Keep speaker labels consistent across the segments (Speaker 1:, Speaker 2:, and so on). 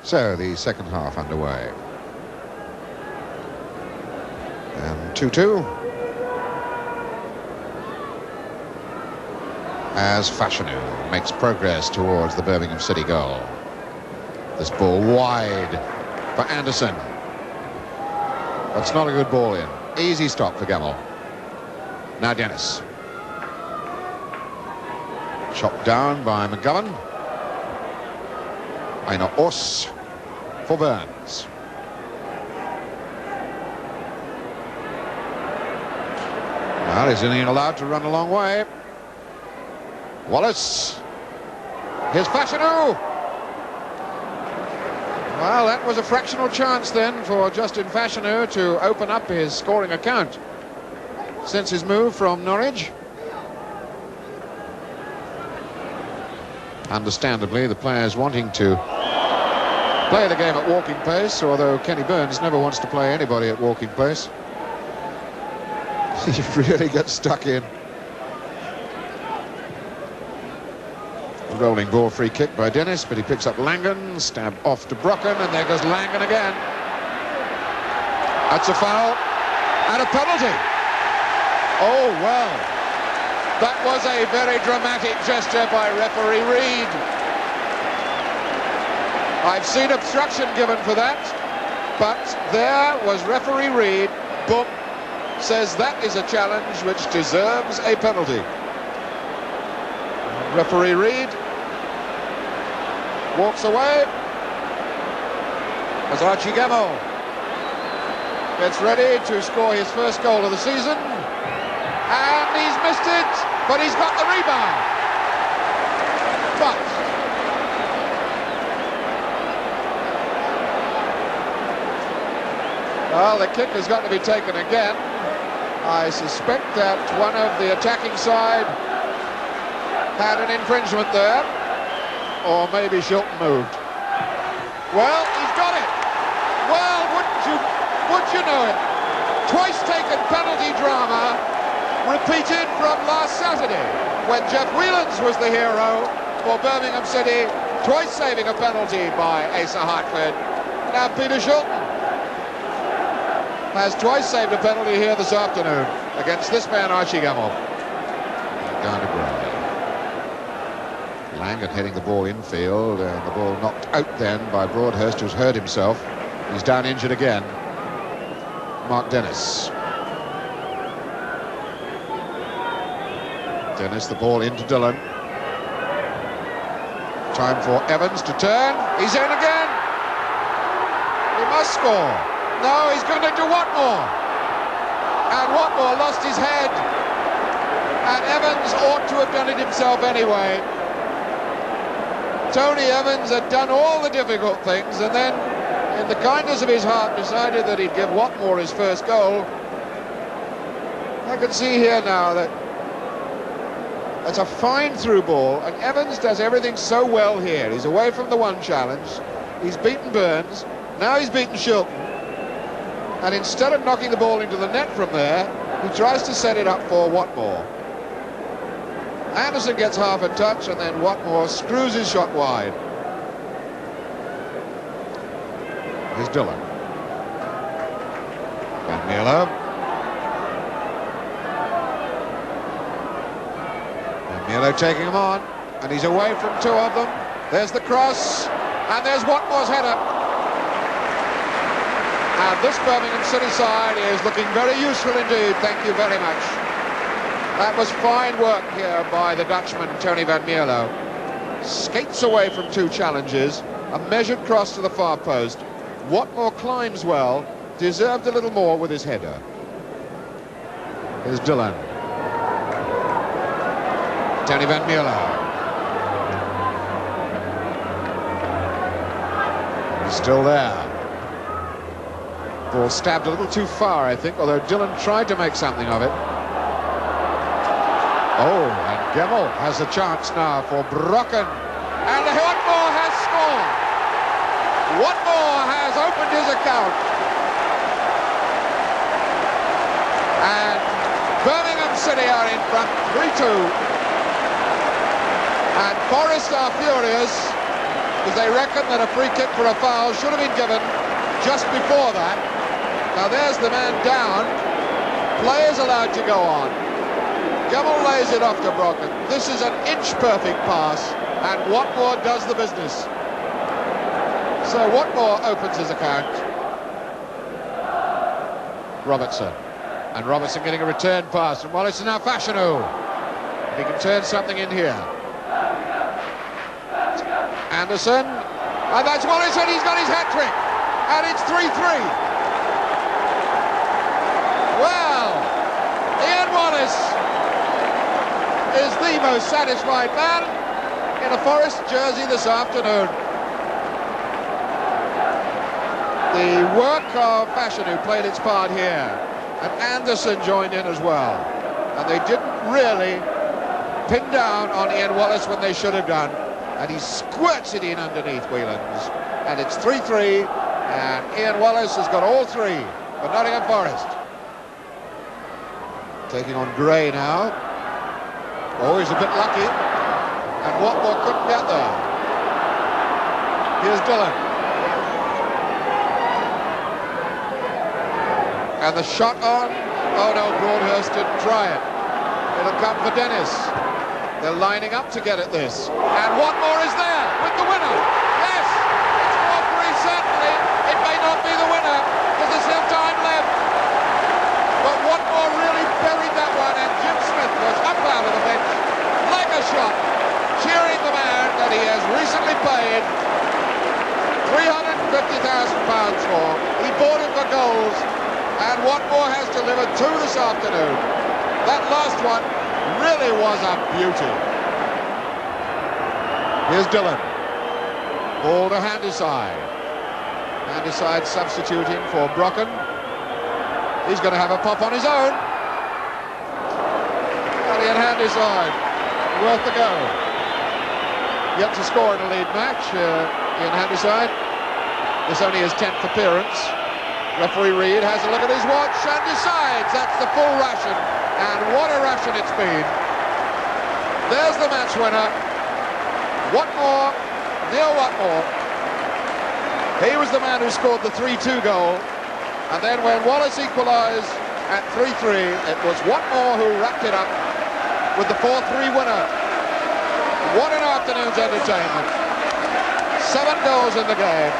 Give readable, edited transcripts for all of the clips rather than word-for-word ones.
Speaker 1: So the second half underway. And 2-2. As Fashanu makes progress towards the Birmingham City goal. This ball wide for Anderson. That's not a good ball in. Easy stop for Gemmell. Now Dennis. Chopped down by McGovern. Einar Ors for Burns. Well, he's only allowed to run a long way. Wallace. Here's Fashanu. Well, that was a fractional chance then for Justin Fashanu to open up his scoring account since his move from Norwich. Understandably, the players wanting to play the game at walking pace, although Kenny Burns never wants to play anybody at walking pace. He really gets stuck in. A rolling ball free kick by Dennis, but he picks up Langan, stab off to Brocken, and there goes Langan again. That's a foul and a penalty. Oh, well. That was a very dramatic gesture by referee Reid. I've seen obstruction given for that, but there was referee Reid. Boom. Says that is a challenge which deserves a penalty. Referee Reid walks away as Archie Gemmell gets ready to score his first goal of the season. And he's missed it, but he's got the rebound. But well, the kick has got to be taken again. I suspect that one of the attacking side had an infringement there, or maybe Shilton moved. Well, he's got it. Well, wouldn't you know it? Twice taken penalty drama, repeated from last Saturday, when Jeff Whelans was the hero for Birmingham City, twice saving a penalty by Asa Hartford. Now Peter Shilton has twice saved a penalty here this afternoon against this man, Archie Gemmell. Down to Gray. Langan heading the ball infield, and the ball knocked out then by Broadhurst, who's hurt himself. He's down injured again. Mark Dennis. Dennis, the ball into Dillon. Time for Evans to turn. He's in again. He must score. No, he's going to do Watmore. And Watmore lost his head. And Evans ought to have done it himself anyway. Tony Evans had done all the difficult things, and then, in the kindness of his heart, decided that he'd give Watmore his first goal. I can see here now that that's a fine through ball, and Evans does everything so well here. He's away from the one challenge. He's beaten Burns. Now he's beaten Shilton. And instead of knocking the ball into the net from there, he tries to set it up for Watmore. Anderson gets half a touch, and then Watmore screws his shot wide. Here's Dillon. Van Mierlo. Van Mierlo taking him on, and he's away from two of them. There's the cross, and there's Watmore's header. And this Birmingham City side is looking very useful indeed. Thank you very much. That was fine work here by the Dutchman, Tony Van Mierlo. Skates away from two challenges, a measured cross to the far post. Watmore climbs well, deserved a little more with his header. Here's Dillon. Tony Van Mierlo. He's still there. Ball stabbed a little too far, I think, although Dillon tried to make something of it. Oh, and Gemmell has a chance now for Brocken. And Watmore has scored. Watmore has opened his account. And Birmingham City are in front 3-2. And Forest are furious. because they reckon that a free kick for a foul should have been given just before that. Now there's the man down. Play is allowed to go on. Gemmell lays it off to Brocken. This is an inch-perfect pass, and Watmore does the business. So Watmore opens his account. Robertson. And Robertson getting a return pass from Wallace, and now Fashanu. He can turn something in here. Anderson. And that's Wallace, and he's got his hat-trick. And it's 3-3. Well, Ian Wallace is the most satisfied man in a Forest jersey this afternoon. The work of Fashanu played its part here, and Anderson joined in as well. And they didn't really pin down on Ian Wallace when they should have done, and he squirts it in underneath Whelans. And it's 3-3, and Ian Wallace has got all three for Nottingham Forest. Taking on Gray now. Oh, he's a bit lucky, and Watmore couldn't get there. Here's Dillon. And the shot on. Oh no, Broadhurst didn't try it. It'll come for Dennis. They're lining up to get at this. And Watmore is there with the winner. Yes, it's 4-3 certainly. It may not be the winner because there's still time left. But Watmore really buried that one, and Jim Smith was up out of the bench like a shot, cheering the man that he has recently paid £350,000 for. He bought him for goals, and Watmore has delivered two this afternoon. That last one really was a beauty. Here's Dillon. Ball to Handyside. Handyside substituting for Brocken. He's going to have a pop on his own. Elliot Handyside, worth a go. Yet to score in a lead match, Ian Handyside. This only his 10th appearance. Referee Reid has a look at his watch and decides that's the full ration. And what a ration it's been. There's the match winner. Watmore, Neil Watmore. He was the man who scored the 3-2 goal. And then when Wallace equalised at 3-3, it was Watmore who wrapped it up with the 4-3 winner. What an afternoon's entertainment. 7 goals in the game.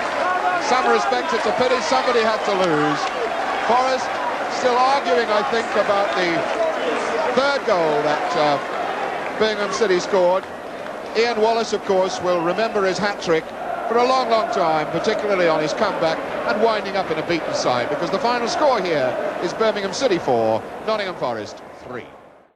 Speaker 1: In some respects, it's a pity somebody had to lose. Forest still arguing, I think, about the third goal that Birmingham City scored. Ian Wallace, of course, will remember his hat-trick for a long, long time, particularly on his comeback and winding up in a beaten side, because the final score here is Birmingham City 4, Nottingham Forest 3.